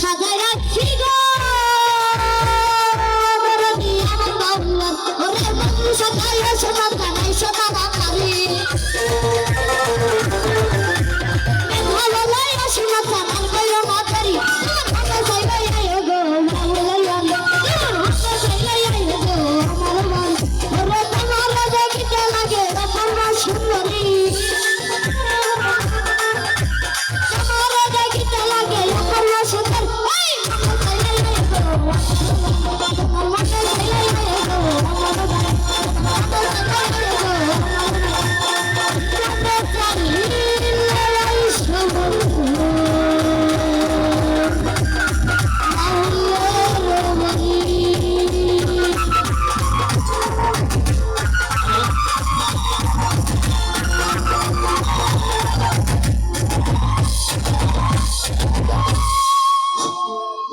সাজায় রাখছি গো দরদি আমার বাউলা ওরে বন্ধু সাজায় সোনা কানাই সোনা বাকারি ভালো লাই সোনা কানাই কইও মাতারি ভালো সাইলাই আয়ো গো বাউলাই আমি ভালো সাইলাই আয়ো গো আমার মন ওরে তোমার দেখিতে লাগে রকম সুন্দরী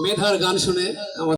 মেধার গান শুনে আমার